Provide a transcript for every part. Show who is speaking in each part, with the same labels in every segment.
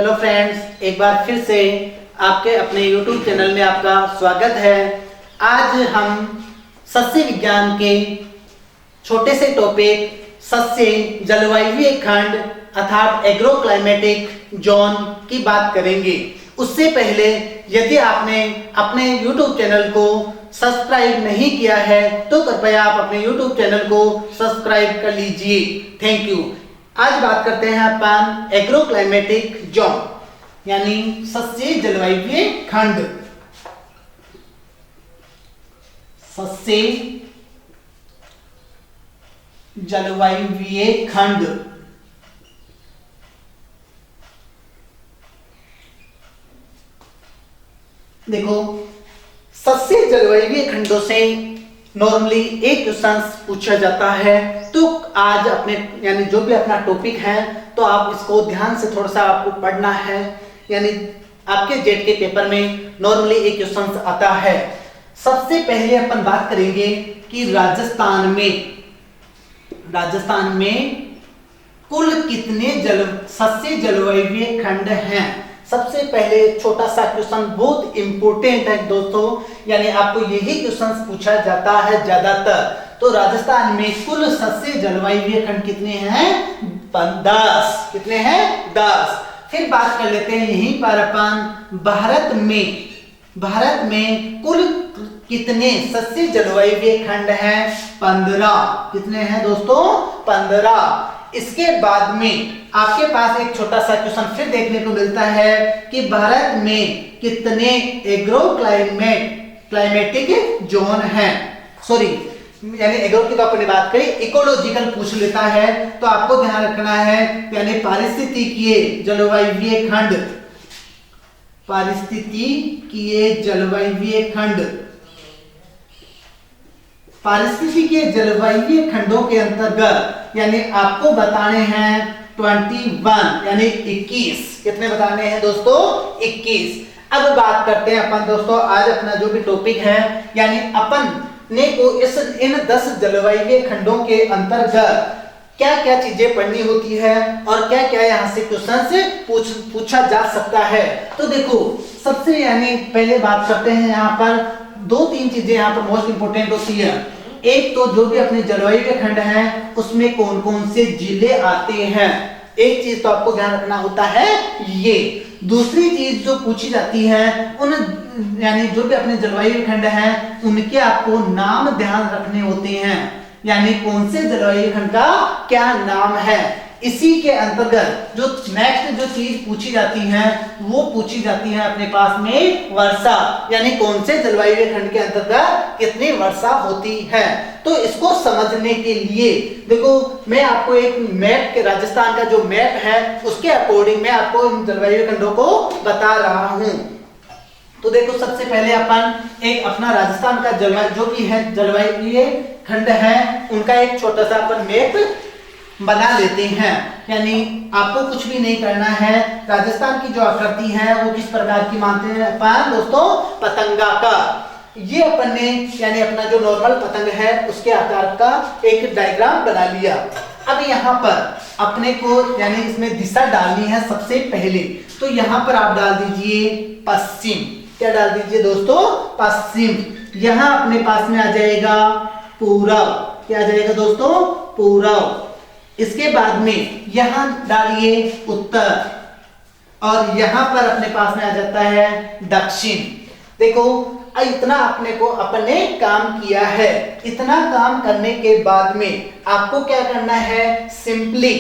Speaker 1: Hello friends, एक बार फिर से आपके अपने YouTube चैनल में आपका स्वागत है। आज हम सस्य विज्ञान के छोटे से टॉपिक सस्य जलवायु खंड अर्थात एग्रो क्लाइमेटिक जोन की बात करेंगे। उससे पहले यदि आपने अपने YouTube चैनल को सब्सक्राइब नहीं किया है तो कृपया आप अपने YouTube चैनल को सब्सक्राइब कर लीजिए। Thank you. आज बात करते हैं अपन एग्रो क्लाइमेटिक जोन यानी सस्य जलवायु खंड। सस्य जलवायु खंड देखो, सस्य जलवायु खंडों से नॉर्मली एक क्वेश्चन पूछा जाता है। तो आज अपने यानी जो भी अपना टॉपिक है तो आप इसको ध्यान से थोड़ा सा आपको पढ़ना है। यानी आपके जेट के पेपर में नॉर्मली एक क्वेश्चन आता है। सबसे पहले अपन बात करेंगे कि राजस्थान में कुल कितने सस्य जलवायु खंड हैं। सबसे पहले छोटा सा क्वेश्चन बहुत इंपॉर्टेंट है दोस्तों, यानी आपको यही क्वेश्चन पूछा जाता है ज्यादातर। तो राजस्थान में कुल सस्य जलवायु खंड कितने हैं? 10। कितने हैं? 10। फिर बात कर लेते हैं यहीं पर अपन भारत में कुल कितने सस्य जलवायु खंड हैं? 15। कितने हैं दोस्तों? 15। इसके बाद में आपके पास एक छोटा सा क्वेश्चन फिर देखने को मिलता है कि भारत में कितने एग्रो क्लाइमेटिक जोन हैं। सॉरी, यानी एग्रो की तो अपने बात करी, इकोलॉजिकल पूछ लेता है तो आपको ध्यान रखना है यानी पारिस्थितिकीय जलवायु खंड, पारिस्थितिकीय जलवायु खंड, पारिस्थितिकीय जलवायु खंडों के अंतर्गत यानी आपको बताने हैं 21 यानी 21। कितने बताने हैं दोस्तों? 21। अब बात करते हैं अपन दोस्तों, आज अपना जो भी टॉपिक है यानी अपन ने को इन 10 जलवायु खंडों के अंतर्गत क्या क्या चीजें पढ़नी होती है और क्या क्या यहाँ से क्वेश्चन से पूछा जा सकता है। तो देखो, सबसे यानी पहले बात करते हैं यहाँ पर 2-3 चीजें यहाँ पर मोस्ट इंपोर्टेंट होती है। एक तो जो भी अपने जलवायु खंड है उसमें कौन कौन से जिले आते हैं, एक चीज तो आपको ध्यान रखना होता है ये। दूसरी चीज जो पूछी जाती है उन यानी जो भी अपने जलवायु खंड है उनके आपको नाम ध्यान रखने होते हैं, यानी कौन से जलवायु खंड का क्या नाम है। इसी के अंतर्गत जो नेक्स्ट जो चीज पूछी जाती है वो पूछी जाती है अपने पास में वर्षा, यानी कौन से जलवायु खंड के अंतर्गत कितनी वर्षा होती है। तो इसको समझने के लिए देखो, मैं आपको एक मैप के राजस्थान का जो मैप है उसके अकॉर्डिंग मैं आपको इन जलवायु खंडों को बता रहा हूं। तो देखो, सबसे पहले अपन एक अपना राजस्थान का जलवायु जो भी है जलवायु खंड है उनका एक छोटा सा अपन मैप बना लेते हैं। यानी आपको कुछ भी नहीं करना है। राजस्थान की जो आकृति है वो किस प्रकार की मानते हैं अपन दोस्तों? पतंगाकार। ये अपन ने यानी अपना जो नॉर्मल पतंग है उसके आकार का एक डायग्राम बना लिया। अब यहाँ पर अपने को यानी इसमें दिशा डालनी है सबसे पहले। तो यहाँ पर आप डाल दीजिए पश्चिम। क्या डाल दीजिए दोस्तों? पश्चिम। यहाँ अपने पास में आ जाएगा पूरब। क्या आ जाएगा दोस्तों? पूरब। इसके बाद में यहां डालिए उत्तर और यहां पर अपने पास में आ जाता है दक्षिण। देखो, इतना अपने काम किया है। इतना काम करने के बाद में आपको क्या करना है? सिंपली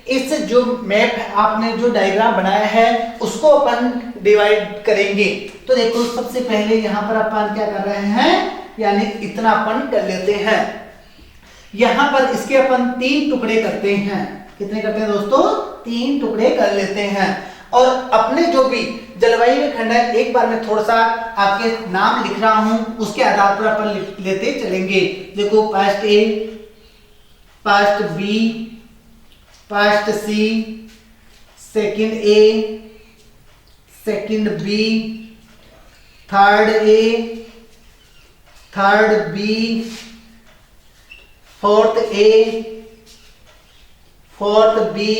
Speaker 1: इस जो मैप आपने जो डायग्राम बनाया है उसको अपन डिवाइड करेंगे। तो देखो, सबसे पहले यहां पर अपन क्या कर रहे हैं यानी इतना अपन कर लेते हैं। यहां पर इसके अपन 3 टुकड़े करते हैं। कितने करते हैं दोस्तों? 3 टुकड़े कर लेते हैं। और अपने जो भी जलवायु खंड है एक बार मैं थोड़ा सा आपके नाम लिख रहा हूं, उसके आधार पर अपन लेते चलेंगे। देखो, past A, past B, past C, second A, second B, third A, third B, fourth A, fourth B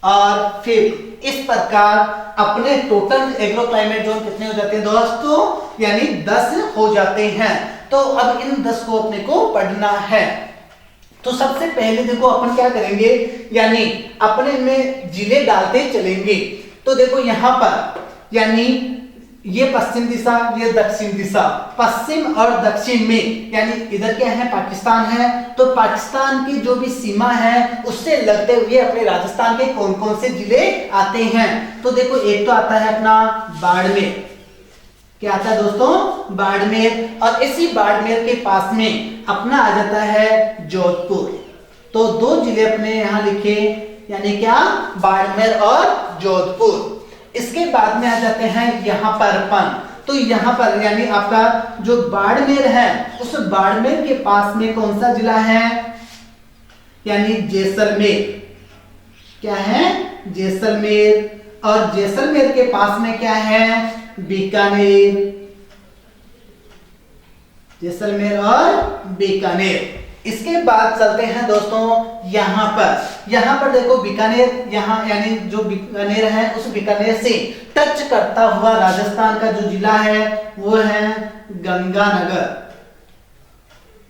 Speaker 1: और फिफ्थ। इस प्रकार अपने टोटल एग्रो क्लाइमेट जोन कितने हो जाते हैं दोस्तों, यानी 10 हो जाते हैं। तो अब इन 10 को अपने को पढ़ना है। तो सबसे पहले देखो अपन क्या करेंगे, यानी अपने में जिले डालते चलेंगे। तो देखो यहां पर यानी ये पश्चिम दिशा, ये दक्षिण दिशा, पश्चिम और दक्षिण में यानी इधर क्या है, पाकिस्तान है। तो पाकिस्तान की जो भी सीमा है उससे लगते हुए अपने राजस्थान के कौन कौन से जिले आते हैं। तो देखो एक तो आता है अपना बाड़मेर, क्या आता है दोस्तों, बाड़मेर। और इसी बाड़मेर के पास में अपना आ जाता है जोधपुर। तो 2 जिले अपने यहां लिखे, यानी क्या, बाड़मेर और जोधपुर। इसके बाद में आ जाते हैं यहाँ पर अपन। तो यहाँ पर यानी आपका जो बाड़मेर है, उस बाड़मेर के पास में कौन सा जिला है, यानी जैसलमेर। क्या है, जैसलमेर। और जैसलमेर के पास में क्या है, बीकानेर। जैसलमेर और बीकानेर। इसके बाद चलते हैं दोस्तों यहाँ पर देखो बीकानेर, यहाँ यानी जो बीकानेर है उस बीकानेर से टच करता हुआ राजस्थान का जो जिला है वो है गंगानगर।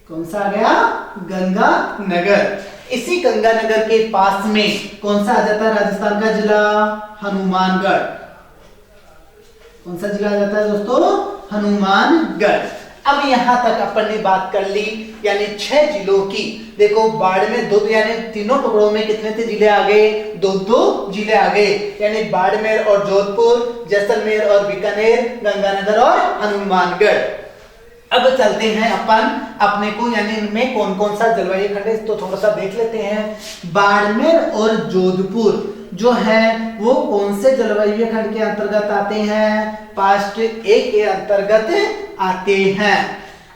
Speaker 1: कौन सा आ गया, गंगानगर। इसी गंगानगर के पास में कौन सा आ जाता है राजस्थान का जिला, हनुमानगढ़। कौन सा जिला आ जाता है दोस्तों, हनुमानगढ़। अब यहां तक अपन ने बात कर ली यानी 6 जिलों की। देखो बाड़मेर 2 यानी तीनों टुकड़ों में कितने थे जिले आ गए, 2-2 जिले आ गए, यानी बाड़मेर और जोधपुर, जैसलमेर और बीकानेर, गंगानगर और हनुमानगढ़। अब चलते हैं अपन अपने को, यानी इनमें कौन कौन सा जलवायु खंड है तो थोड़ा सा देख लेते हैं। बाड़मेर और जोधपुर जो है वो कौन से जलवायु खंड के अंतर्गत आते हैं, पास्ट ए के अंतर्गत आते हैं।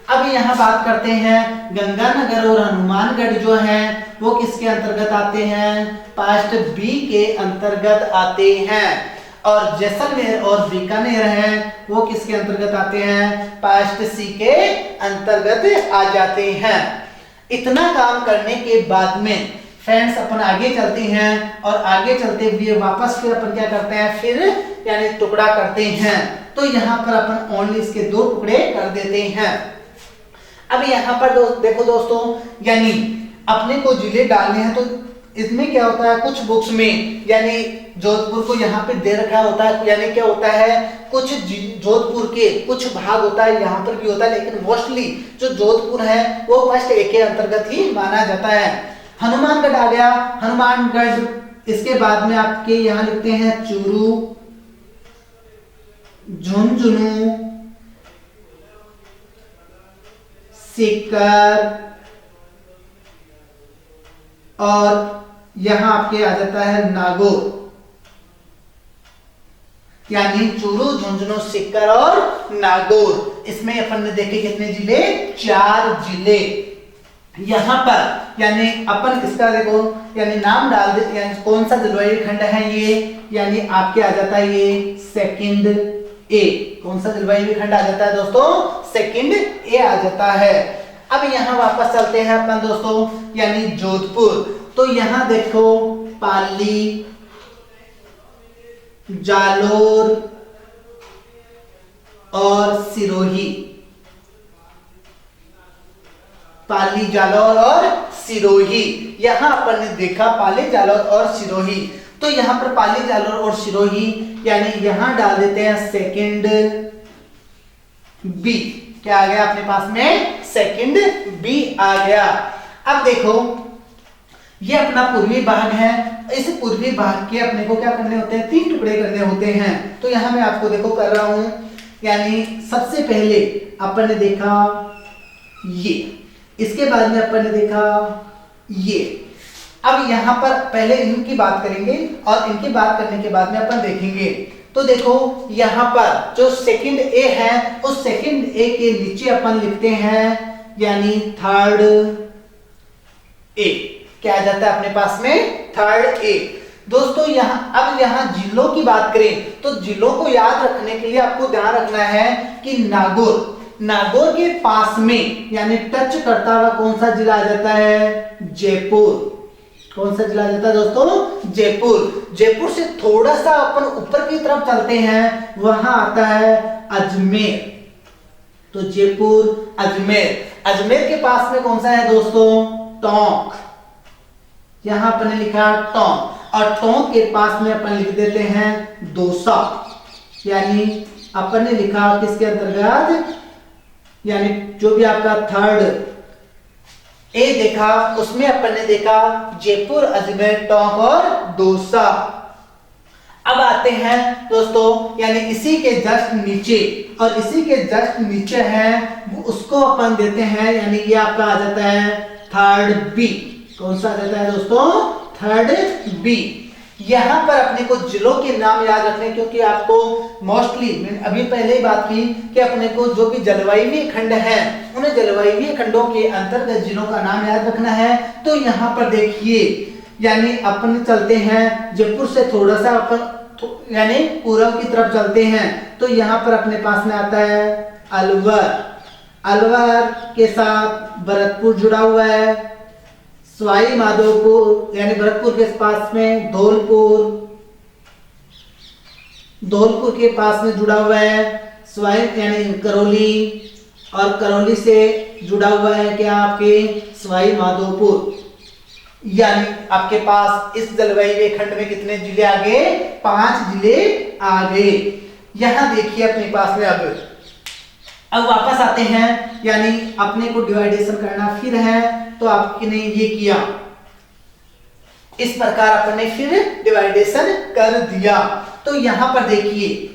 Speaker 1: अब यहाँ बात करते हैं गंगानगर और हनुमानगढ़ जो है वो किसके अंतर्गत आते हैं, पास्ट बी के अंतर्गत आते हैं। और जैसलमेर और बीकानेर है वो किसके अंतर्गत आते हैं, पास्ट सी के अंतर्गत आ जाते हैं। इतना काम करने के बाद में फ्रेंड्स अपन आगे चलते हैं और आगे चलते हुए वापस फिर अपन क्या करते हैं, फिर यानी टुकड़ा करते हैं। तो यहाँ पर अपन ओनली इसके 2 टुकड़े कर देते हैं। अब यहाँ पर देखो दोस्तों, यानी अपने को जिले डालने हैं। तो इसमें क्या होता है, कुछ बुक्स में यानी जोधपुर को यहाँ पे दे रखा होता है, यानी क्या होता है, कुछ जोधपुर के कुछ भाग होता है, यहाँ पर भी होता है, लेकिन मोस्टली जो जोधपुर है वो फर्स्ट ए के अंतर्गत ही माना जाता है। हनुमानगढ़ आ गया, हनुमानगढ़। इसके बाद में आपके यहाँ लिखते हैं चूरू, झुंझुनू, सीकर, और यहां आपके आ जाता है नागौर। यानी चूरू, झुंझुनू, सीकर और नागौर। इसमें अपन ने देखे कितने जिले, 4 जिले। यहां पर यानी अपन इसका देखो यानी नाम डाल दे, यानी कौन सा जलवायु खंड है ये, यानी आपके आ जाता है ये सेकंड ए। कौन सा जलवायु खंड आ जाता है दोस्तों, सेकंड ए आ जाता है। अब यहाँ वापस चलते हैं अपन दोस्तों, यानी जोधपुर। तो यहाँ देखो पाली, जालोर और सिरोही। पाली, जालौर और सिरोही। यहां अपन ने देखा पाली, जालौर और सिरोही। तो यहां पर पाली, जालौर और सिरोही यानी यहां डाल देते हैं सेकंड बी। क्या आ गया अपने पास में, सेकंड बी आ गया। अब देखो ये अपना पूर्वी भाग है। इस पूर्वी भाग के अपने को क्या करने होते हैं, 3 टुकड़े करने होते हैं। तो यहां मैं आपको देखो कर रहा हूं, यानी सबसे पहले अपन ने देखा ये, इसके बाद में अपन ने देखा ये। अब यहां पर पहले इनकी बात करेंगे और इनकी बात करने के बाद में अपन देखेंगे। तो देखो यहां पर जो सेकंड ए है उस सेकंड ए के नीचे अपन लिखते हैं यानी थर्ड ए। क्या आ जाता है अपने पास में, थर्ड ए। दोस्तों अब यहाँ जिलों की बात करें तो जिलों को याद रखने के लिए आपको ध्यान रखना है कि नागौर के पास में यानी टच करता हुआ कौन सा जिला आ जाता है, जयपुर। कौन सा जिला जाता है दोस्तों? जयपुर। जयपुर से थोड़ा सा अपन ऊपर की तरफ चलते हैं, वहां आता है अजमेर। तो जयपुर, अजमेर। अजमेर के पास में कौन सा है दोस्तों? टोंक। यहां अपन ने लिखा टोंक, और टोंक के पास में अपन लिख देते हैं दौसा। यानी अपन ने लिखा किसके अंतर्गत, यानी जो भी आपका थर्ड ए देखा उसमें अपन ने देखा जयपुर, अजमेर, टोंक और दौसा। अब आते हैं दोस्तों, यानी इसी के जस्ट नीचे, और इसी के जस्ट नीचे है उसको अपन देते हैं, यानी ये आपका आ जाता है थर्ड बी। कौन सा आ जाता है दोस्तों? Third B. यहां पर अपने को जिलों के नाम याद रखने, क्योंकि आपको मोस्टली अभी पहले ही बात की कि अपने को जो भी जलवायु खंड है उन जलवायु खंडों के अंतर्गत जिलों का नाम याद रखना है। तो यहाँ पर देखिए, यानी अपन चलते हैं जयपुर से थोड़ा सा अपन यानी पूर्व की तरफ चलते हैं, तो यहाँ पर अपने पास में आता है अलवर। अलवर के साथ भरतपुर जुड़ा हुआ है, सवाई माधोपुर यानी भरतपुर के पास में धौलपुर, धौलपुर के पास में जुड़ा हुआ है सवाई यानी करौली, और करौली से जुड़ा हुआ है क्या आपके सवाई माधोपुर। यानी आपके पास इस जलवायु खंड में कितने जिले आ गए? 5 जिले आ गए। यहां देखिए अपने पास में अब वापस आते हैं, यानी अपने को डिवाइडेशन करना फिर है, तो आपने ये किया, इस प्रकार अपने फिर डिवाइडेशन कर दिया। तो यहां पर देखिए,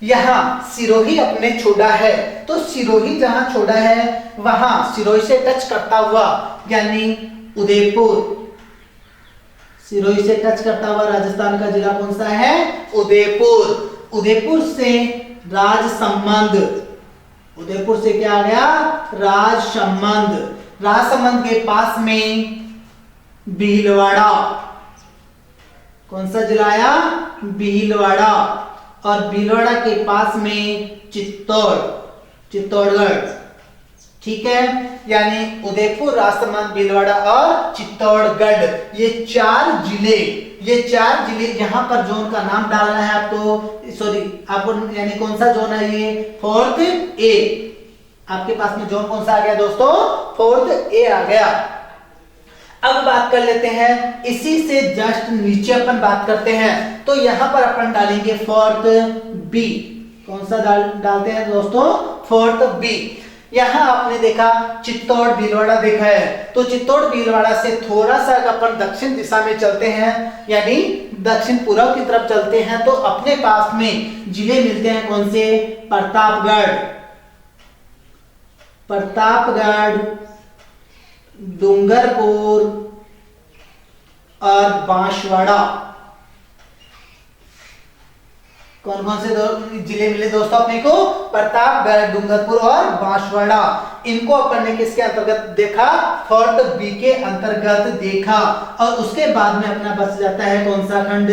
Speaker 1: यहां सिरोही अपने छोड़ा है, तो सिरोही जहां छोड़ा है वहां सिरोही से टच करता हुआ यानी उदयपुर, सिरोही से टच करता हुआ राजस्थान का जिला कौन सा है? उदयपुर। उदयपुर से राजसमंद, उदयपुर से क्या आ गया? राजसमंद। राजसमंद के पास में भीलवाड़ा, कौन सा जिला आया? भीलवाड़ा। और भीलवाड़ा के पास में चित्तौड़गढ़। ठीक है, यानी उदयपुर, राजसमंद, भीलवाड़ा और चित्तौड़गढ़, ये 4 जिले, ये 4 जिले यहाँ पर जोन का नाम डालना है आपको, सॉरी आपको, यानी कौन सा जोन है ये? 4th ए। आपके पास में जोन कौन सा आ गया दोस्तों? 4th ए आ गया। अब बात कर लेते हैं, इसी से जस्ट नीचे अपन बात करते हैं, तो यहां पर अपन डालेंगे 4th बी। कौन सा डालते हैं दोस्तों? 4th B. यहां आपने देखा चित्तौड़ भीलवाड़ा देखा है, तो चित्तौड़ भीलवाड़ा से थोड़ा सा अपन दक्षिण दिशा में चलते हैं, यानी दक्षिण पूर्व की तरफ चलते हैं, तो अपने पास में जिले मिलते हैं कौन से? प्रतापगढ़, प्रतापगढ़, डूंगरपुर और बांसवाड़ा। कौन कौन से जिले मिले दोस्तों अपने को? प्रतापगढ़, डूंगरपुर और बांसवाड़ा। इनको अपन ने किसके अंतर्गत देखा? 4th बी के अंतर्गत देखा। और उसके बाद में अपना बच जाता है कौन सा खंड?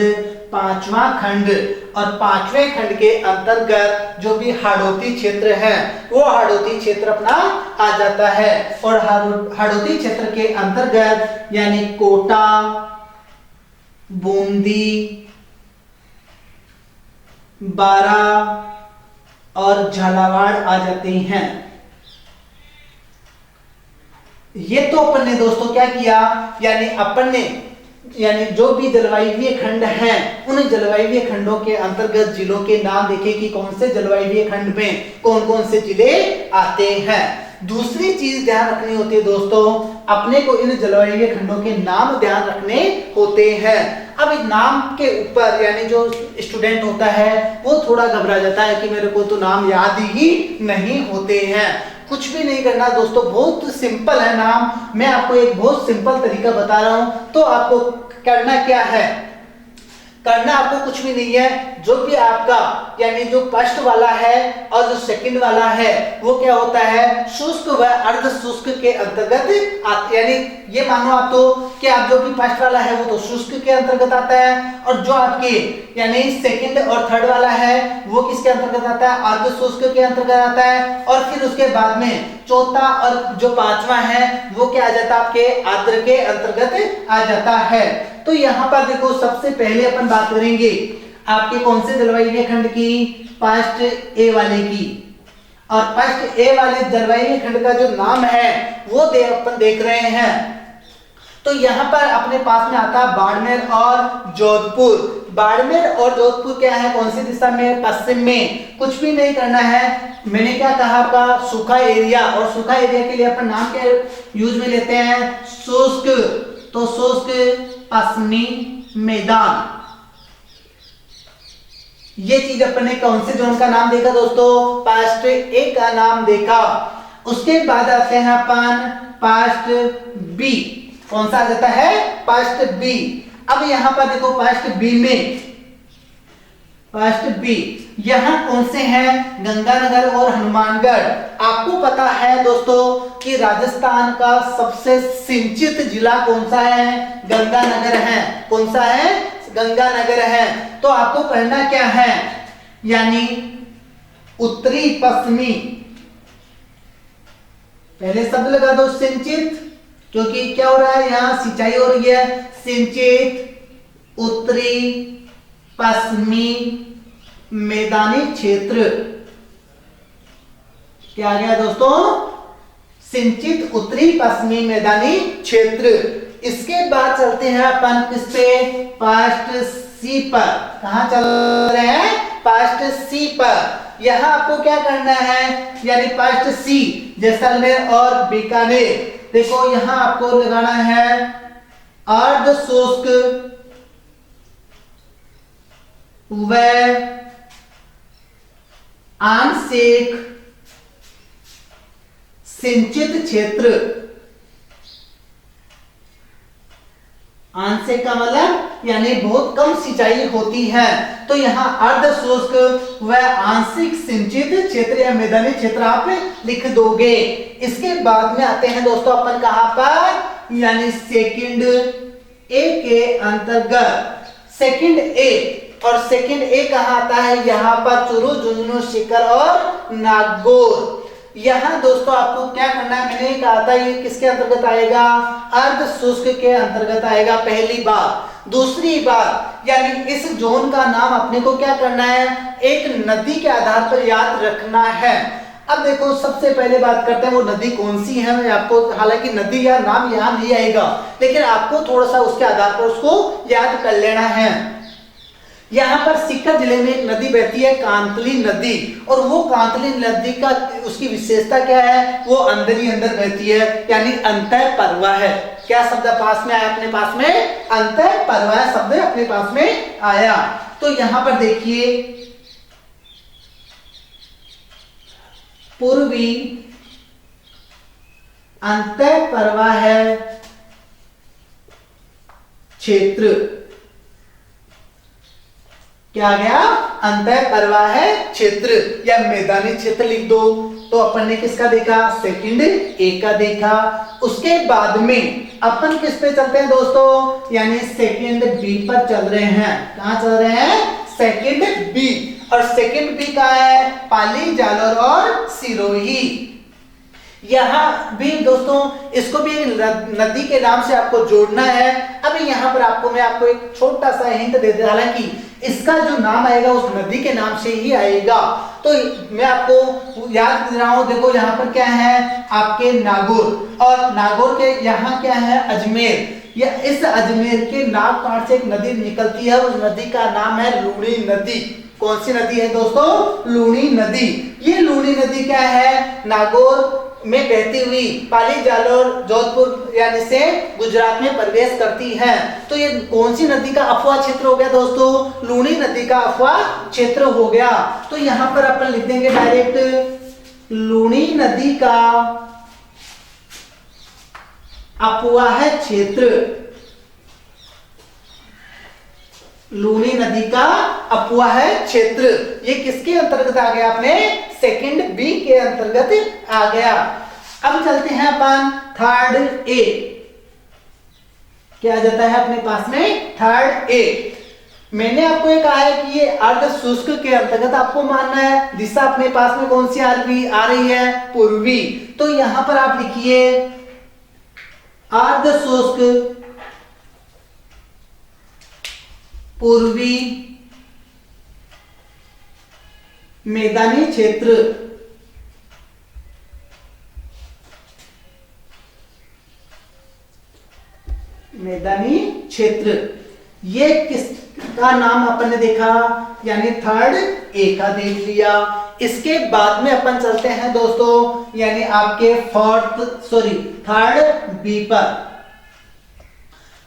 Speaker 1: 5वां खंड। और 5वें खंड के अंतर्गत जो भी हाड़ौती क्षेत्र है वो हाड़ौती क्षेत्र अपना आ जाता है। और हाड़ौती क्षेत्र के अंतर्गत यानी कोटा, बूंदी, बारा और झालावाड़ आ जाते हैं। ये तो अपन ने दोस्तों क्या किया, यानी अपन ने यानी जो भी जलवायु खंड हैं उन जलवायु खंडों के अंतर्गत जिलों के नाम देखे कि कौन से जलवायु खंड में कौन कौन से जिले आते हैं। दूसरी चीज ध्यान रखनी होती है दोस्तों, अपने को इन जलवायु खंडों के नाम ध्यान रखने होते हैं। अब इस नाम के ऊपर यानी जो स्टूडेंट होता है वो थोड़ा घबरा जाता है कि मेरे को तो नाम याद ही नहीं होते हैं। कुछ भी नहीं करना दोस्तों, बहुत सिंपल है नाम। मैं आपको एक बहुत सिंपल तरीका बता रहा हूं, तो आपको करना क्या है, करना आपको कुछ भी नहीं है, जो भी आपका यानी जो फर्स्ट वाला है और जो सेकंड वाला है वो क्या होता है, शुष्क व अर्ध शुष्क के अंतर्गत यानी ये मानो आप तो कि आप जो भी फर्स्ट वाला है वो तो शुष्क के अंतर्गत आता है, और जो आपके यानी सेकंड और थर्ड वाला है वो किसके अंतर्गत आता है, अर्ध शुष्क के अंतर्गत आता है, और फिर उसके बाद में चौथा और जो पांचवा है वो क्या आ जाता है, आपके आर्द्र के अंतर्गत आ जाता है। तो यहाँ पर देखो सबसे पहले अपन बात करेंगे आपके कौन से जलवायु खंड की, फर्स्ट ए वाले की, और फर्स्ट ए वाले जलवायु खंड का जो नाम है वो अपन देख रहे हैं। तो यहाँ पर अपने पास में आता है बाड़मेर और जोधपुर। बाड़मेर और जोधपुर क्या है, कौन सी दिशा में, पश्चिम में। कुछ भी नहीं करना है, मैंने क्या कहा आपका सूखा एरिया, और सूखा एरिया के लिए अपन नाम क्या यूज में लेते हैं, शुष्क। तो शुष्क पश्चिमी मैदान, ये चीज अपन ने कौन से जोन का नाम देखा दोस्तों, फर्स्ट ए का नाम देखा। उसके बाद आते हैं अपन फर्स्ट बी, कौन सा आ जाता है, फर्स्ट बी। अब यहां पर देखो फर्स्ट बी में, फर्स्ट बी यहां कौन से हैं, गंगानगर और हनुमानगढ़। आपको पता है दोस्तों कि राजस्थान का सबसे सिंचित जिला कौन सा है, गंगानगर है। कौन सा है, गंगानगर है। तो आपको करना क्या है, यानी उत्तरी पश्चिमी, पहले शब्द लगा दो सिंचित, क्योंकि क्या हो रहा है यहां सिंचाई हो रही है, सिंचित उत्तरी पश्चिमी मैदानी क्षेत्र। क्या आ गया दोस्तों, सिंचित उत्तरी पश्चिमी मैदानी क्षेत्र। इसके बाद चलते हैं अपन किस पे, फर्स्ट सी पर। कहां चल रहे हैं, फर्स्ट सी पर। यहां आपको क्या करना है, यानी फर्स्ट सी जैसलमेर और बीकानेर। देखो यहां आपको लगाना है अर्ध शुष्क व आंशिक सिंचित क्षेत्र। आंशिक का मतलब यानी बहुत कम सिंचाई होती है, तो यहाँ अर्ध शुष्क व आंशिक सिंचित क्षेत्र या मैदानी क्षेत्र आप लिख दोगे। इसके बाद में आते हैं दोस्तों अपन कहां पर, यानी सेकंड ए के अंतर्गत। सेकंड ए, और सेकंड ए कहां आता है, यहाँ पर चूरू, झुंझुनू, सीकर और नागौर। यहां दोस्तों आपको क्या करना है, मैंने कहा था ये किसके अंतर्गत आएगा, अर्ध शुष्क के अंतर्गत आएगा, पहली बात। दूसरी बात, यानी इस जोन का नाम अपने को क्या करना है, एक नदी के आधार पर याद रखना है। अब देखो सबसे पहले बात करते हैं वो नदी कौन सी है। मैं आपको, हालांकि नदी या नाम याद नहीं आएगा, लेकिन आपको थोड़ा सा उसके आधार पर उसको याद कर लेना है। यहाँ पर सीकर जिले में एक नदी बहती है, कांतली नदी, और वो कांतली नदी का उसकी विशेषता क्या है, वो अंदर ही अंदर बहती है, यानी अंतः परवा है। क्या शब्द पास में आया अपने पास में, अंतः परवा शब्द अपने पास में आया। तो यहाँ पर देखिए पूर्वी अंतः परवा है क्षेत्र। क्या आ गया, अंतः परवाह क्षेत्र या मैदानी क्षेत्र लिख दो। तो अपन ने किसका देखा, सेकंड ए का देखा। उसके बाद में अपन किस पे चलते हैं दोस्तों, यानी सेकंड बी पर चल रहे हैं। कहां चल रहे हैं, सेकंड बी। और सेकंड बी का है पाली, जालौर और सिरोही। यहाँ भी दोस्तों इसको भी नदी के नाम से आपको जोड़ना है। अभी यहाँ पर आपको मैं आपको एक छोटा सा हिंट दे दे, हालांकि इसका जो नाम आएगा उस नदी के नाम से ही आएगा। तो मैं आपको याद दे रहा हूं, देखो यहाँ पर क्या है आपके नागौर, और नागौर के यहाँ क्या है अजमेर। या इस अजमेर के नागपाड़ से एक नदी निकलती है, उस नदी का नाम है लूणी नदी। कौन सी नदी है दोस्तों, लूणी नदी। ये लूणी नदी क्या है, नागौर में बहती हुई पाली, जालौर, जोधपुर यानी से गुजरात में प्रवेश करती है। तो ये कौन सी नदी का अफवाह क्षेत्र हो गया दोस्तों, लूणी नदी का अफवाह क्षेत्र हो गया। तो यहां पर अपन लिख देंगे डायरेक्ट लूणी नदी का अफवाह क्षेत्र। लूनी नदी का अफवाह क्षेत्र, ये किसके अंतर्गत आ गया? अपने सेकंड बी के अंतर्गत आ गया। अब चलते हैं अपन थर्ड ए, क्या आ जाता है अपने पास में? Third A. मैंने आपको ये कहा है कि ये अर्ध शुष्क के अंतर्गत आपको मानना है। दिशा अपने पास में कौन सी आ रही है? पूर्वी। तो यहां पर आप लिखिए अर्ध शुष्क पूर्वी मैदानी क्षेत्र। मैदानी क्षेत्र, ये किसका नाम अपन ने देखा? यानी थर्ड ए का देख लिया। इसके बाद में अपन चलते हैं दोस्तों यानी आपके थर्ड बी पर।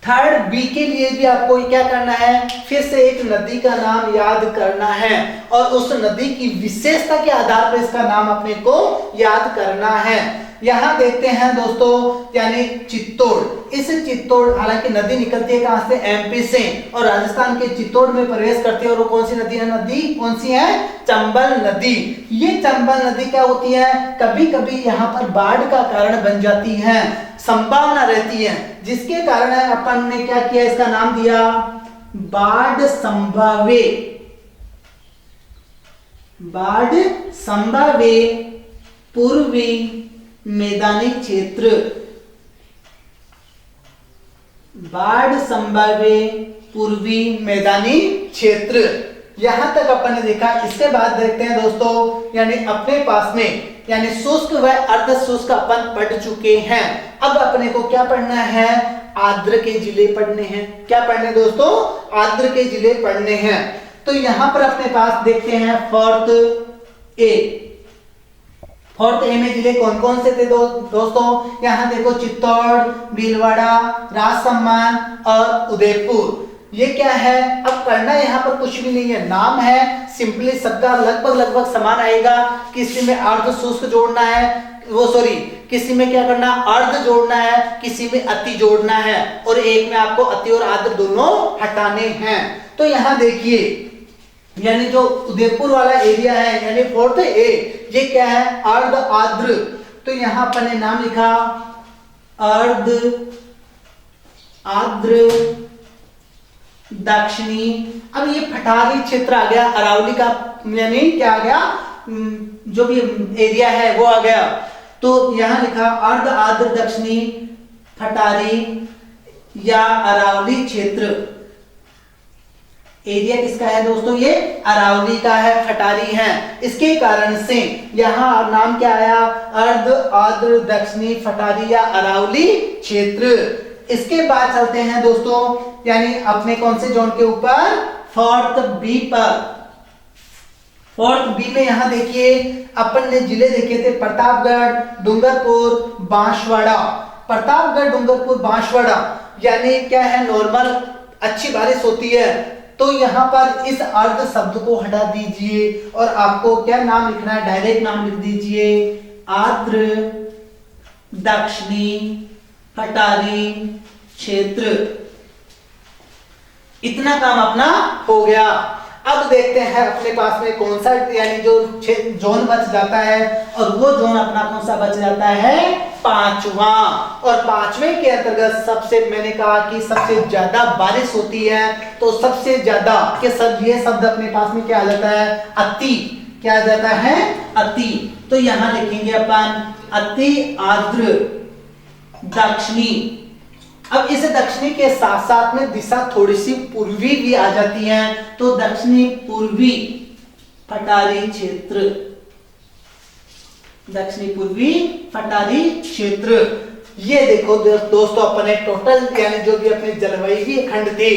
Speaker 1: थर्ड बी के लिए भी आपको क्या करना है? फिर से एक नदी का नाम याद करना है और उस नदी की विशेषता के आधार पर इसका नाम अपने को याद करना है। यहां देखते हैं दोस्तों यानी चित्तौड़। इस चित्तौड़, हालांकि नदी निकलती है कहां से? एमपी से, और राजस्थान के चित्तौड़ में प्रवेश करती है। और वो कौन सी नदी है? नदी कौन सी है? चंबल नदी। ये चंबल नदी क्या होती है? कभी कभी यहाँ पर बाढ़ का कारण बन जाती है, संभावना रहती है, जिसके कारण अपन ने क्या किया? इसका नाम दिया बाढ़ संभाव्य। बाढ़ संभाव्य पूर्वी मैदानी क्षेत्र। बाढ़ संभाव्य पूर्वी मैदानी क्षेत्र, यहां तक अपन ने देखा। इसके बाद देखते हैं दोस्तों यानी अपने पास में यानी शुष्क व अर्ध शुष्क अपन पढ़ चुके हैं। अब अपने को क्या पढ़ना है? आर्द्र के जिले पढ़ने हैं। क्या पढ़ने दोस्तों? आर्द्र के जिले पढ़ने हैं। तो यहां पर अपने पास देखते हैं फोर्थ ए। फोर्थ ए में जिले कौन कौन से थे दोस्तों? यहां देखो चित्तौड़, भीलवाड़ा, राजसमंद और उदयपुर। ये क्या है? अब करना यहाँ पर कुछ भी नहीं है, नाम है, सिंपली सबका लगभग समान आएगा। किसी में अर्ध शुष्क जोड़ना है, किसी में क्या करना? अर्ध जोड़ना है, किसी में अति जोड़ना है, और एक में आपको अति और आर्द्र दोनों हटाने हैं। तो यहाँ देखिए यानी जो उदयपुर वाला एरिया है यानी फोर्थ ए, ये क्या है? अर्ध आर्द्र। तो यहां पर ने नाम लिखा अर्ध आर्द्र दक्षिणी। अब ये पठारी क्षेत्र आ गया, अरावली का यानी क्या आ गया? जो भी एरिया है वो आ गया। तो यहां लिखा अर्ध आर्द्र दक्षिणी पठारी या अरावली क्षेत्र। एरिया किसका है दोस्तों? ये अरावली का है, खटारी है। इसके कारण से यहां नाम क्या आया? अर्ध आर्द्र दक्षिणी पठारी या अरावली क्षेत्र। इसके बाद चलते हैं दोस्तों यानी अपने कौन से जोन के ऊपर? फोर्थ बी पर। फोर्थ बी में यहां देखिए अपन ने जिले देखे थे प्रतापगढ़, डूंगरपुर, बांसवाड़ा। प्रतापगढ़, डूंगरपुर, बांसवाड़ा यानी क्या है? नॉर्मल अच्छी बारिश होती है। तो यहां पर इस अर्ध शब्द को हटा दीजिए और आपको क्या नाम लिखना है? डायरेक्ट नाम लिख दीजिए आर्द्र दक्षिणी पठारी क्षेत्र। इतना काम अपना हो गया। अब देखते हैं अपने पास में कौन सा यानी जो जोन बच जाता है, और वो जोन अपना कौन सा बच जाता है? पांचवा। और पांचवें के अंतर्गत सबसे मैंने कहा कि सबसे ज्यादा बारिश होती है, तो सबसे ज्यादा के सब ये शब्द अपने पास में क्या आ जाता है? अति। क्या आ जाता है? अति। तो यहां लिखेंगे अपन अति आर्द्र दक्षिणी। अब इस दक्षिणी के साथ साथ में दिशा थोड़ी सी पूर्वी भी आ जाती है, तो दक्षिणी पूर्वी पठारी क्षेत्र। दक्षिणी पूर्वी पठारी क्षेत्र। ये देखो दोस्तों अपने टोटल यानी जो भी अपने जलवायु खंड थे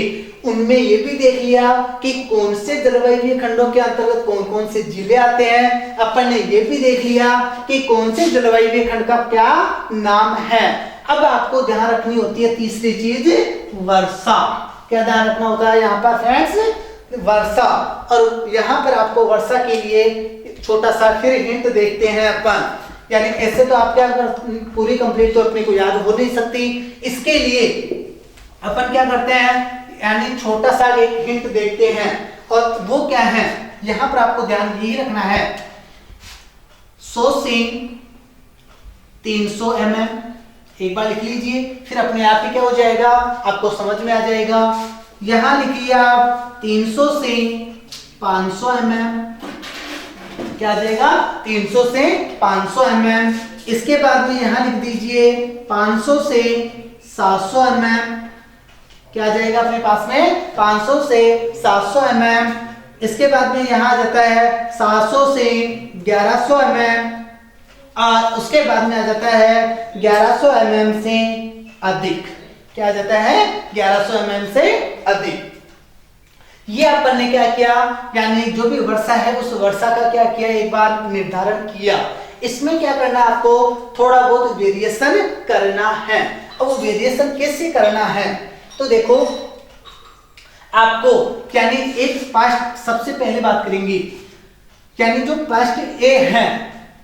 Speaker 1: उनमें ये भी देख लिया कि कौन से जलवायु खंडों के अंतर्गत कौन कौन से जिले आते हैं। अपन ने ये भी देख लिया कि कौन से जलवायु खंड का क्या नाम है। अब आपको ध्यान रखनी होती है तीसरी चीज, वर्षा। क्या ध्यान रखना होता है यहाँ पर फ्रेंड्स? वर्षा। और यहाँ पर आपको वर्षा के लिए छोटा सा फिर हिंट देखते हैं अपन। यानी ऐसे तो आप क्या पूरी कंप्लीट तो अपने को याद हो नहीं सकती। इसके लिए अपन क्या करते हैं? यानी छोटा सा एक हिंट देखते हैं, और वो क्या है, यहां पर आपको ध्यान यही रखना है, सोसिंग 300 mm, एक बार लिख लीजिए, फिर अपने आप ही क्या हो जाएगा, आपको समझ में आ जाएगा। यहां लिखिए आप 300 से 500 mm, क्या आ जाएगा, 300 से 500 mm। इसके बाद में यहां लिख दीजिए 500 से 700 mm, क्या आ जाएगा अपने पास में, 500 से 700 mm। इसके बाद में यहां आ जाता है 700 से 1100 mm, और उसके बाद में आ जाता है 1100 mm से अधिक, क्या आ जाता है, 1100 mm से अधिक। ये अपन ने क्या किया, यानी जो भी वर्षा है उस वर्षा का क्या किया, एक बार निर्धारण किया। इसमें क्या करना है, आपको थोड़ा बहुत वेरिएशन करना है। अब वो वेरिएशन कैसे करना है, तो देखो आपको, यानी एक पास्ट, सबसे पहले बात करेंगे, यानी जो पास्ट ए है,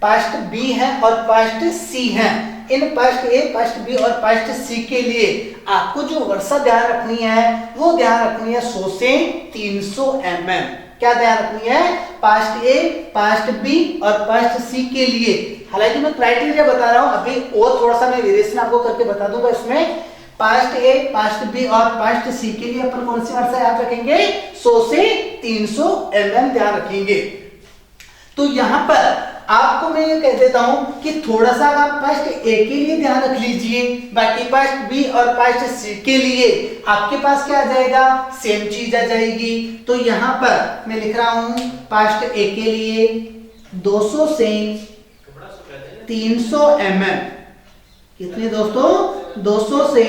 Speaker 1: पास्ट बी है और पास्ट सी है, इन पास्ट ए, पास्ट बी और पास्ट सी के लिए आपको जो वर्षा ध्यान रखनी है वो ध्यान रखनी है 100 से 300 mm। क्या ध्यान रखनी है, पास्ट ए, पास्ट बी और पास्ट सी के लिए। हालांकि मैं क्राइटेरिया बता रहा हूं, अभी और थोड़ा सा मैं वेरिएशन आपको करके बता दूंगा। इसमें पास्ट ए, पास्ट बी और पास्ट सी के लिए अपन कौन सी वर्षा याद रखेंगे, 100 से 300 mm ध्यान रखेंगे। तो यहां पर आपको मैं ये कह देता हूं कि थोड़ा सा आप पास्ट ए के लिए ध्यान रख लीजिए, बाकी पास्ट बी और पास्ट सी के लिए आपके पास क्या आ जाएगा, सेम चीज आ जाएगी। तो यहां पर मैं लिख रहा हूं पास्ट ए के लिए 200 से 300 mm, कितने दोस्तों, 200 से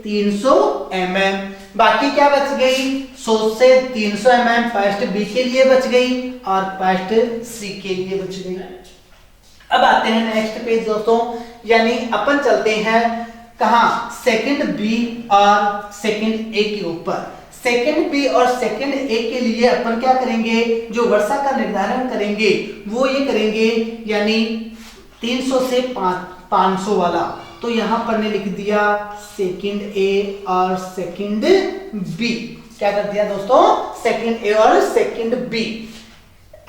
Speaker 1: 300 mm। बाकी क्या बच गई, 100 से 300 mm पास्ट बी के लिए बच गई और पास्ट सी के लिए बच गई। अब आते हैं नेक्स्ट पेज दोस्तों, यानी अपन चलते हैं कहां, सेकंड बी और सेकंड ए के ऊपर। सेकंड बी और सेकंड ए के लिए अपन क्या करेंगे, जो वर्षा का निर्धारण करेंगे वो ये करेंगे, यानी 300 से 500 वाला। तो यहां पर ने लिख दिया सेकंड ए और सेकंड बी। क्या कर दिया दोस्तों, सेकंड ए और सेकंड बी।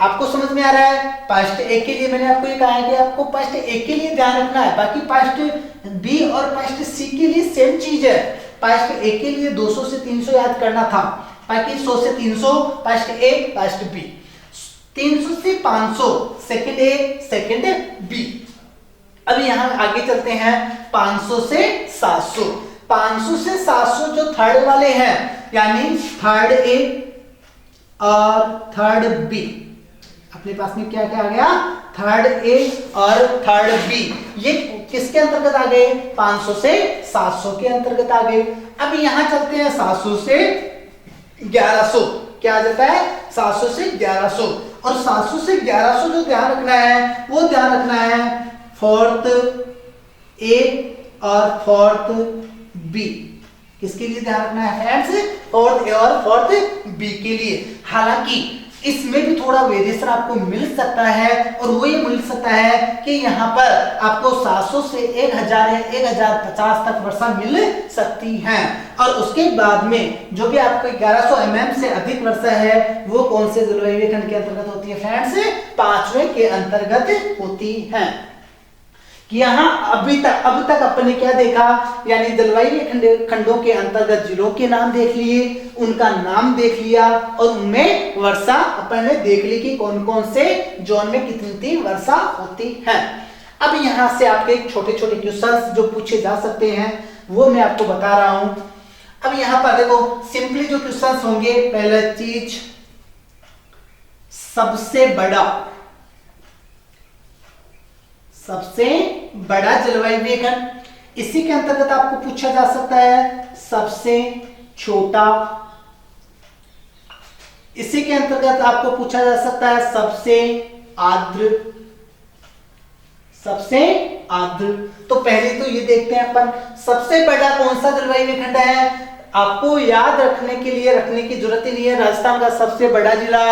Speaker 1: आपको समझ में आ रहा है, पास्ट ए के लिए मैंने आपको ये कहा है कि आपको पास्ट ए के लिए ध्यान रखना है, बाकी पास्ट बी और पास्ट सी के लिए सेम चीज है। पास्ट ए के लिए 200 से 300 याद करना था, बाकी 100 से 300 पास्ट ए, पास्ट बी, 300 से 500 सेकंड ए, सेकंड बी। अब यहां आगे चलते हैं 500 से 700। 500 से 700 जो थर्ड वाले हैं, यानी थर्ड ए और थर्ड बी, अपने पास में क्या क्या आ गया, थर्ड ए और थर्ड बी, ये किसके अंतर्गत आ गए, 500 से 700 के अंतर्गत आ गए। अब यहां चलते हैं 700 से 1100। क्या आ जाता है, 700 से 1100। और 700 से 1100 जो ध्यान रखना है वो ध्यान रखना है फोर्थ ए और फोर्थ बी। किसके लिए ध्यान रखना है फ्रेंड्स, फोर्थ ए और फोर्थ बी के लिए। हालांकि इसमें भी थोड़ा वेरिएशन आपको मिल सकता है, और वो ये मिल सकता है कि यहाँ पर आपको 700 से 1000 या 1050 तक वर्षा मिल सकती है। और उसके बाद में जो भी आपको 1100 mm से अधिक वर्षा है वो कौन से जलवायु खंड के अंतर्गत होती है फ्रेंड्स, 5वें के अंतर्गत होती है। यहाँ अब तक अपन ने क्या देखा, यानी जलवायु खंडों के अंतर्गत जिलों के नाम देख लिए, उनका नाम देख लिया, और उनमें वर्षा अपन ने देख ली कि कौन कौन से जोन में कितनी वर्षा होती है। अब यहाँ से आपके छोटे छोटे क्वेश्चंस जो पूछे जा सकते हैं वो मैं आपको बता रहा हूं। अब यहाँ पर देखो सिंपली जो क्वेश्चंस होंगे, पहला चीज सबसे बड़ा जलवायु खंड, इसी के अंतर्गत आपको पूछा जा सकता है सबसे छोटा, इसी के अंतर्गत आपको पूछा जा सकता है सबसे आर्द्र। तो पहले तो ये देखते हैं अपन सबसे बड़ा कौन सा जलवायु खंड है। आपको याद रखने के लिए रखने की जरूरत ही नहीं है। राजस्थान का सबसे बड़ा जिला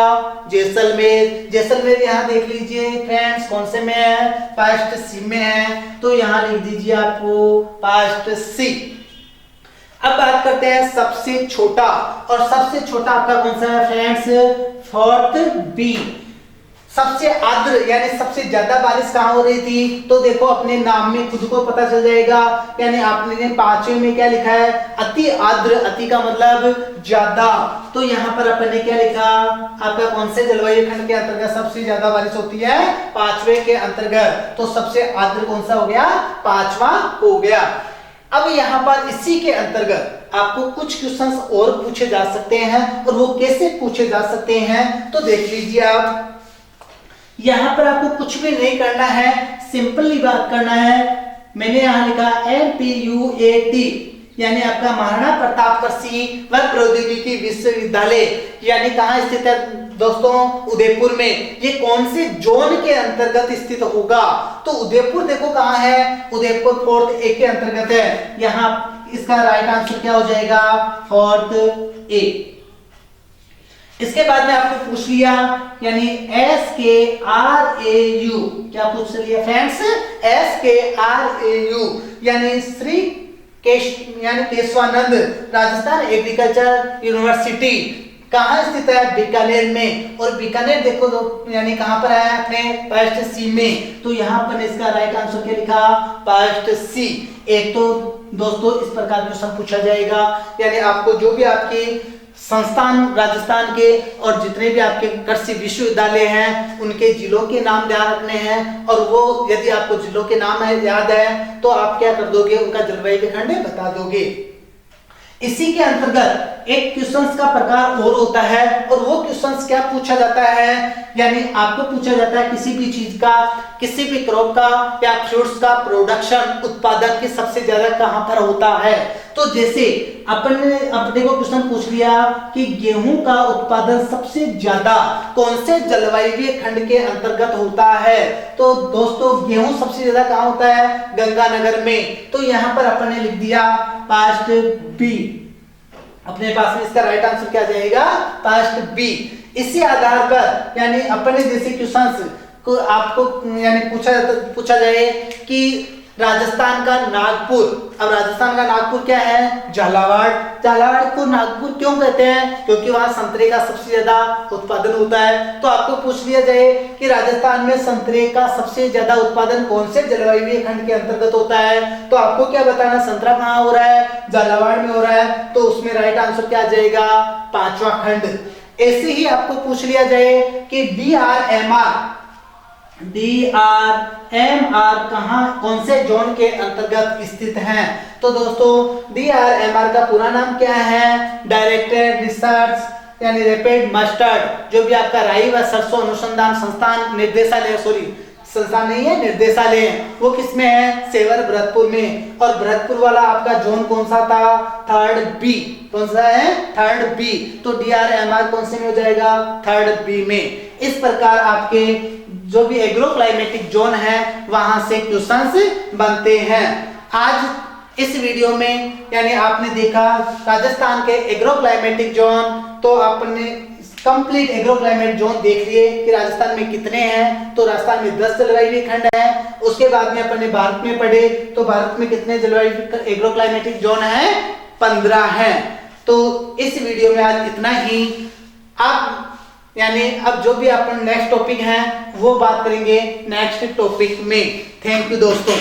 Speaker 1: जैसलमेर यहाँ देख लीजिए फ्रेंड्स, कौन से में है, पास्ट सी में है, तो यहाँ लिख दीजिए आपको पास्ट सी। अब बात करते हैं सबसे छोटा, और सबसे छोटा आपका कौन सा है फ्रेंड्स? Fourth B. सबसे आर्द्र यानी सबसे ज्यादा बारिश कहां हो रही थी? तो देखो अपने नाम में खुद को पता चल जाएगा, यानी आपने पांचवें में क्या लिखा है? अति आर्द्र। अति का मतलब ज्यादा, तो यहाँ पर अपन ने क्या लिखा? आपका कौन से जलवायु खंड के अंतर्गत सबसे ज्यादा बारिश होती है? पांचवें के अंतर्गत। तो सबसे आर्द्र कौन सा हो गया? पांचवा हो गया। अब यहाँ पर इसी के अंतर्गत आपको कुछ क्वेश्चंस और पूछे जा सकते हैं, और वो कैसे पूछे जा सकते हैं तो देख लीजिए आप। यहां पर आपको कुछ भी नहीं करना है, सिंपली बात करना है। मैंने यहां लिखा MPUAT, यानी आपका महाराणा प्रताप कृषि व प्रौद्योगिकी विश्वविद्यालय, यानी कहां स्थित है दोस्तों? उदयपुर में। ये कौन से जोन के अंतर्गत स्थित होगा? तो उदयपुर देखो कहां है? उदयपुर फोर्थ ए के अंतर्गत है। यहां इसका राइट आंसर क्या हो जाएगा? फोर्थ ए। इसके बाद में आपको पूछ लिया, यानी SKRAU, क्या पूछ लिया फ्रेंड्स? SKRAU यानी श्री केशवानंद राजस्थान एग्रीकल्चर यूनिवर्सिटी कहाँ स्थित है? बीकानेर में। और बीकानेर देखो यानी कहां पर है? अपने फर्स्ट सी में। तो यहाँ पर इसका राइट आंसर क्या लिखा? फर्स्ट सी। एक तो दोस्तों इस प्रकार क्वेश्चन पूछा जाएगा, यानी आपको जो भी आपकी संस्थान राजस्थान के और जितने भी आपके कृषि विश्वविद्यालय हैं उनके जिलों के नाम ध्यान रखने हैं, और वो यदि आपको जिलों के नाम याद है तो आप क्या कर दोगे? उनका जलवायु खंड बता दोगे। इसी के अंतर्गत एक क्वेश्चंस का प्रकार और होता है, और वो क्वेश्चंस क्या पूछा जाता है? यानी आपको पूछा जाता है किसी भी चीज का, किसी भी क्रॉप का या फ्रूट्स का प्रोडक्शन, उत्पादन की सबसे ज्यादा कहां पर होता है? तो जैसे अपन ने अपने को क्वेश्चन पूछ लिया कि गेहूं का उत्पादन सबसे ज्यादा कौन से जलवायु खंड के अंतर्गत होता है? तो दोस्तों गेहूं सबसे ज्यादा कहां होता है? गंगानगर में। तो यहां पर अपन ने लिख दिया पास्ट बी। अपने पास में इसका राइट आंसर क्या जाएगा? Past B. इसी आधार पर यानी अपन ने जैसे क्वेश्चंस को आपको यानी पूछा जाए कि राजस्थान का नागपुर, अब राजस्थान का नागपुर क्या है? झालावाड़। झालावाड़ को नागपुर क्यों कहते हैं? क्योंकि वहां संतरे का सबसे ज्यादा उत्पादन होता है। तो आपको पूछ लिया जाए कि राजस्थान में संतरे का सबसे ज्यादा उत्पादन कौन से जलवायु खंड के अंतर्गत होता है? तो आपको क्या बताना? संतरा कहाँ हो रहा है? झालावाड़ में हो रहा है। तो उसमें राइट आंसर क्या आ जाएगा? पांचवा खंड। ऐसे ही आपको पूछ लिया जाए कि DRMR कहां कौन से जोन के अंतर्गत स्थित हैं? तो दोस्तों DRMR का पूरा नाम क्या है? डायरेक्टेड रिसर्च यानी रैपिड मस्टर्ड, जो भी आपका राई व सरसों अनुसंधान संस्थान निर्देशालय, संस्थान नहीं है निर्देशालय, वो किसमें है? सेवर भरतपुर में। और भरतपुर वाला आपका जोन कौन सा था? Third B. कौन सा है? Third B. तो DRMR कौन से में हो जाएगा? थर्ड बी में। इस प्रकार आपके जो भी एग्रो क्लाइमेटिक जोन है वहां से क्वेश्चंस बनते हैं। आज इस वीडियो में यानी आपने देखा राजस्थान के एग्रो क्लाइमेटिक जोन, तो आपने कंप्लीट एग्रो क्लाइमेट जोन देख लिए कि राजस्थान में कितने हैं। तो राजस्थान में 10 जलवायु खंड है। उसके बाद में अपने भारत में पढ़े तो भारत में कितने जलवायु एग्रो क्लाइमेटिक जोन है? 15 हैं। तो इस वीडियो में आज इतना ही। आप यानी अब जो भी अपन नेक्स्ट टॉपिक है वो बात करेंगे नेक्स्ट टॉपिक में। थैंक यू दोस्तों।